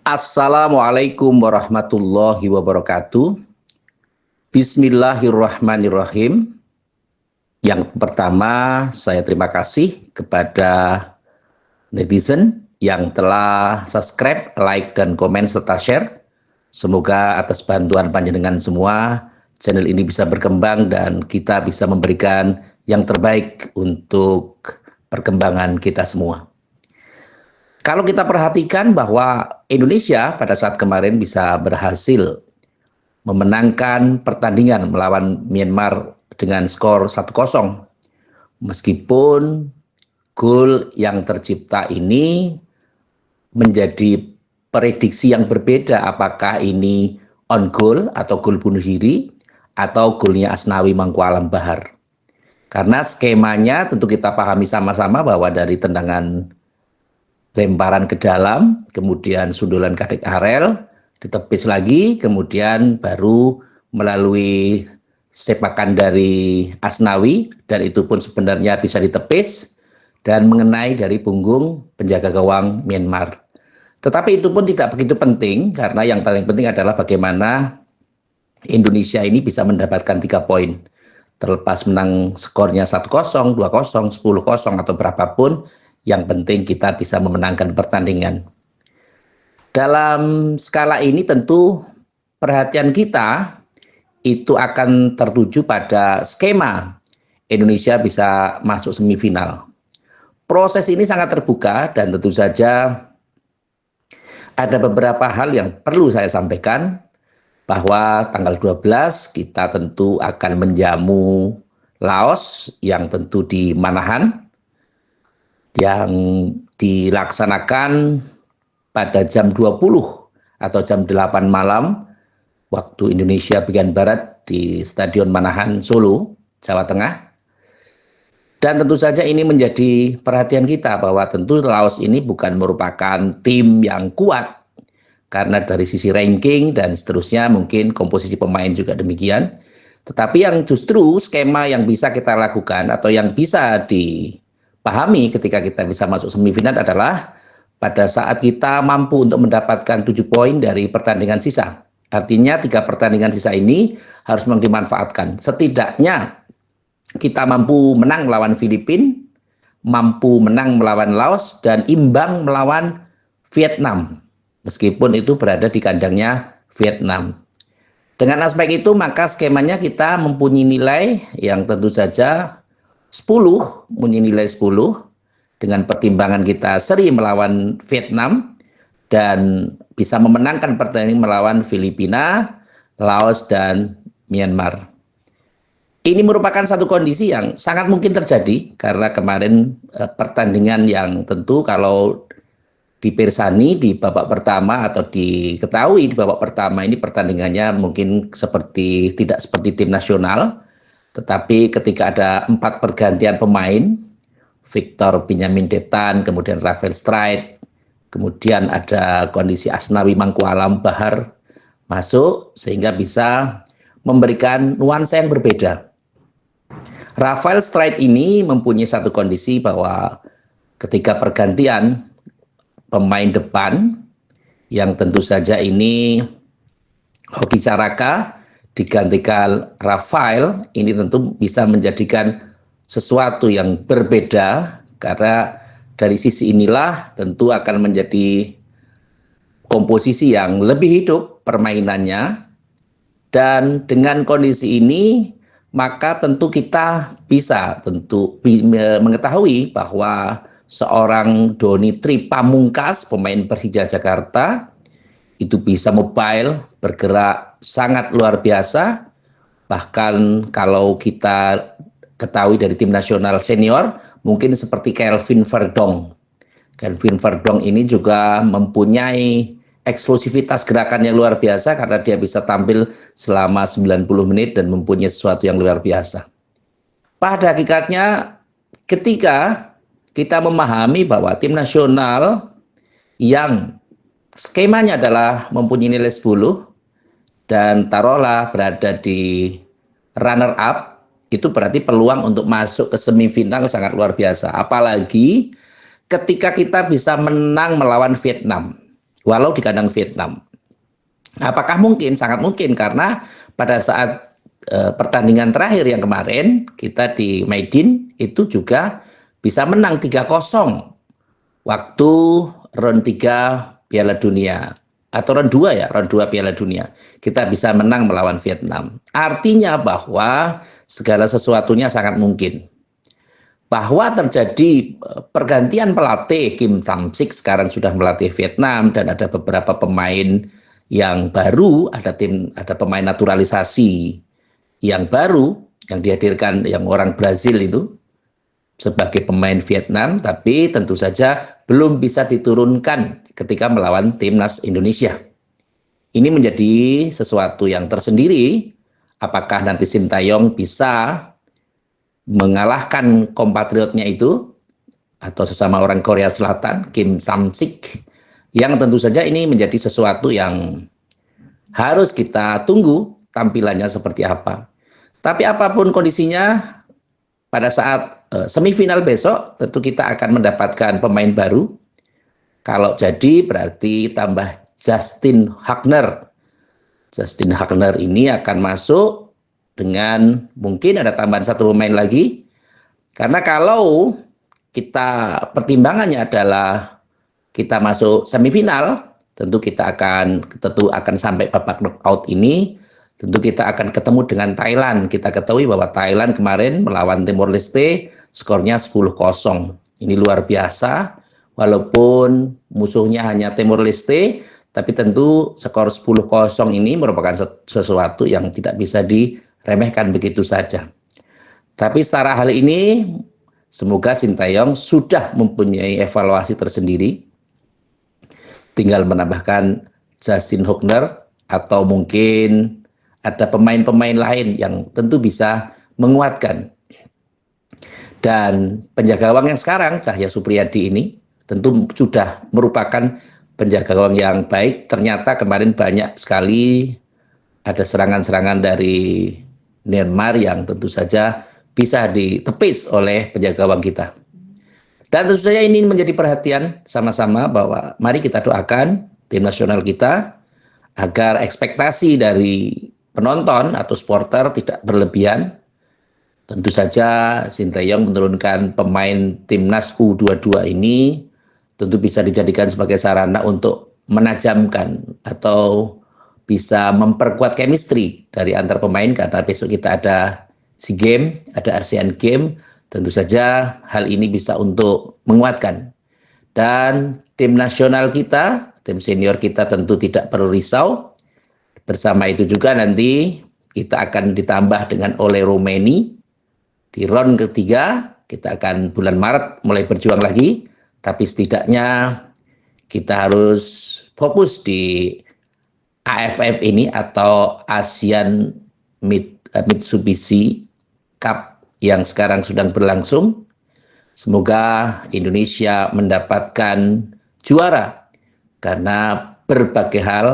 Assalamualaikum warahmatullahi wabarakatuh. Bismillahirrahmanirrahim. Yang pertama, saya terima kasih kepada netizen yang telah subscribe, like, dan komen serta share. Semoga atas bantuan panjenengan semua, channel ini bisa berkembang dan kita bisa memberikan yang terbaik untuk perkembangan kita semua. Kalau kita perhatikan bahwa Indonesia pada saat kemarin bisa berhasil memenangkan pertandingan melawan Myanmar dengan skor 1-0. Meskipun gol yang tercipta ini menjadi prediksi yang berbeda, apakah ini on goal atau gol bunuh diri atau golnya Asnawi Mangkualam Bahar. Karena skemanya tentu kita pahami sama-sama bahwa dari tendangan lemparan ke dalam, kemudian sundulan Kadek Arel, ditepis lagi, kemudian baru melalui sepakan dari Asnawi, dan itu pun sebenarnya bisa ditepis dan mengenai dari punggung penjaga gawang Myanmar. Tetapi itu pun tidak begitu penting, karena yang paling penting adalah bagaimana Indonesia ini bisa mendapatkan 3 poin. Terlepas menang skornya 1-0, 2-0, 10-0 atau berapapun, yang penting kita bisa memenangkan pertandingan. Dalam skala ini tentu perhatian kita itu akan tertuju pada skema Indonesia bisa masuk semifinal. Proses ini sangat terbuka dan tentu saja ada beberapa hal yang perlu saya sampaikan, bahwa tanggal 12 kita tentu akan menjamu Laos yang tentu di Manahan, yang dilaksanakan pada jam 20 atau jam 8 malam waktu Indonesia bagian Barat di Stadion Manahan, Solo, Jawa Tengah. Dan tentu saja ini menjadi perhatian kita bahwa tentu Laos ini bukan merupakan tim yang kuat, karena dari sisi ranking dan seterusnya mungkin komposisi pemain juga demikian. Tetapi yang justru skema yang bisa kita lakukan atau yang bisa dipahami ketika kita bisa masuk semifinal adalah pada saat kita mampu untuk mendapatkan 7 poin dari pertandingan sisa. Artinya 3 pertandingan sisa ini harus memang dimanfaatkan. Setidaknya kita mampu menang melawan Filipina, mampu menang melawan Laos, dan imbang melawan Vietnam. Meskipun itu berada di kandangnya Vietnam. Dengan aspek itu maka skemanya kita mempunyai nilai yang tentu saja 10, mempunyai nilai 10 dengan pertimbangan kita seri melawan Vietnam dan bisa memenangkan pertandingan melawan Filipina, Laos, dan Myanmar. Ini merupakan satu kondisi yang sangat mungkin terjadi karena kemarin pertandingan yang tentu kalau dipirsani di babak pertama atau diketahui di babak pertama ini pertandingannya mungkin tidak seperti tim nasional, tetapi ketika ada 4 pergantian pemain, Victor Benyamin Detan, kemudian Rafael Streit, kemudian ada kondisi Asnawi Mangkualam Bahar masuk sehingga bisa memberikan nuansa yang berbeda. Rafael Streit ini mempunyai satu kondisi bahwa ketika pergantian pemain depan yang tentu saja ini Hoki Caraka digantikan Rafael, ini tentu bisa menjadikan sesuatu yang berbeda, karena dari sisi inilah tentu akan menjadi komposisi yang lebih hidup permainannya. Dan dengan kondisi ini maka tentu kita bisa mengetahui bahwa seorang Doni Tri Pamungkas, pemain Persija Jakarta, itu bisa mobile, bergerak sangat luar biasa. Bahkan kalau kita ketahui dari tim nasional senior, mungkin seperti Kelvin Verdong. Kelvin Verdong ini juga mempunyai eksklusivitas gerakannya luar biasa karena dia bisa tampil selama 90 menit dan mempunyai sesuatu yang luar biasa. Pada hakikatnya ketika kita memahami bahwa tim nasional yang skemanya adalah mempunyai nilai 10 dan taruhlah berada di runner up, itu berarti peluang untuk masuk ke semifinal sangat luar biasa. Apalagi ketika kita bisa menang melawan Vietnam. walau di kandang Vietnam. Apakah mungkin? Sangat mungkin, karena pada saat pertandingan terakhir yang kemarin kita di Maidin itu juga bisa menang 3-0 waktu round 3 Piala Dunia, atau round 2 ya, round 2 Piala Dunia. Kita bisa menang melawan Vietnam. Artinya bahwa segala sesuatunya sangat mungkin. Bahwa terjadi pergantian pelatih, Kim Sam-sik sekarang sudah melatih Vietnam, dan ada beberapa pemain yang baru, ada pemain naturalisasi yang baru yang dihadirkan, yang orang Brazil itu sebagai pemain Vietnam, tapi tentu saja belum bisa diturunkan ketika melawan timnas Indonesia. Ini menjadi sesuatu yang tersendiri. Apakah nanti Sintayong bisa mengalahkan kompatriotnya itu, atau sesama orang Korea Selatan, Kim Sam-sik, yang tentu saja ini menjadi sesuatu yang harus kita tunggu tampilannya seperti apa. Tapi apapun kondisinya, pada saat semifinal besok tentu kita akan mendapatkan pemain baru. Kalau jadi berarti tambah Justin Hagner. Justin Hagner ini akan masuk dengan mungkin ada tambahan satu pemain lagi. Karena kalau kita pertimbangannya adalah kita masuk semifinal, tentu akan sampai babak knockout ini. Tentu kita akan ketemu dengan Thailand. Kita ketahui bahwa Thailand kemarin melawan Timor Leste skornya 10-0. Ini luar biasa. Walaupun musuhnya hanya Timor Leste, tapi tentu skor 10-0 ini merupakan sesuatu yang tidak bisa diremehkan begitu saja. Tapi secara hal ini, semoga Sintayong sudah mempunyai evaluasi tersendiri. Tinggal menambahkan Justin Hagner, atau mungkin ada pemain-pemain lain yang tentu bisa menguatkan. Dan penjaga gawang yang sekarang, Cahya Supriyadi ini, tentu sudah merupakan penjaga gawang yang baik. Ternyata kemarin banyak sekali ada serangan-serangan dari Myanmar yang tentu saja bisa ditepis oleh penjaga gawang kita. Dan tentu saja ini menjadi perhatian sama-sama, bahwa mari kita doakan tim nasional kita agar ekspektasi dari penonton atau supporter tidak berlebihan. Tentu saja Sintayong menurunkan pemain timnas U22 ini tentu bisa dijadikan sebagai sarana untuk menajamkan atau bisa memperkuat chemistry dari antar pemain, karena besok kita ada SEA Games, ada ASEAN Games. Tentu saja hal ini bisa untuk menguatkan. Dan tim nasional kita, tim senior kita tentu tidak perlu risau. Bersama itu juga nanti kita akan ditambah dengan Ole Roumanie di round ketiga. Kita akan bulan Maret mulai berjuang lagi, tapi setidaknya kita harus fokus di AFF ini, atau ASEAN Mitsubishi Cup yang sekarang sedang berlangsung. Semoga Indonesia mendapatkan juara, karena berbagai hal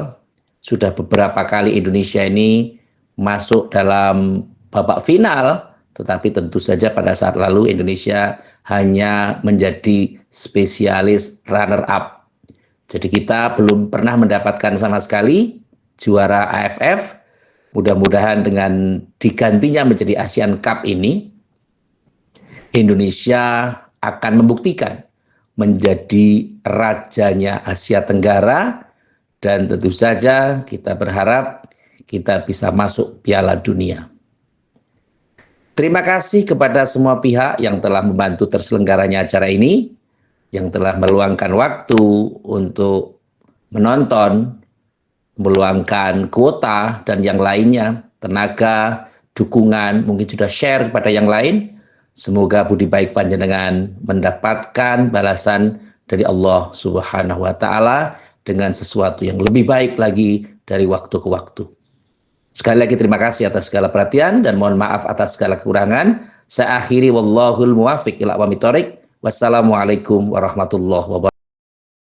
sudah beberapa kali Indonesia ini masuk dalam babak final, tetapi tentu saja pada saat lalu Indonesia hanya menjadi spesialis runner-up. Jadi kita belum pernah mendapatkan sama sekali juara AFF. Mudah-mudahan dengan digantinya menjadi ASEAN Cup ini, Indonesia akan membuktikan menjadi rajanya Asia Tenggara, dan tentu saja kita berharap kita bisa masuk Piala Dunia. Terima kasih kepada semua pihak yang telah membantu terselenggaranya acara ini, yang telah meluangkan waktu untuk menonton, meluangkan kuota dan yang lainnya, tenaga, dukungan, mungkin sudah share kepada yang lain. Semoga budi baik panjenengan mendapatkan balasan dari Allah Subhanahu wa Ta'ala dengan sesuatu yang lebih baik lagi dari waktu ke waktu. Sekali lagi terima kasih atas segala perhatian, dan mohon maaf atas segala kekurangan. Saya akhiri, wallahul muwafiq ila aqwamit thoriq. Wassalamualaikum warahmatullahi wabarakatuh.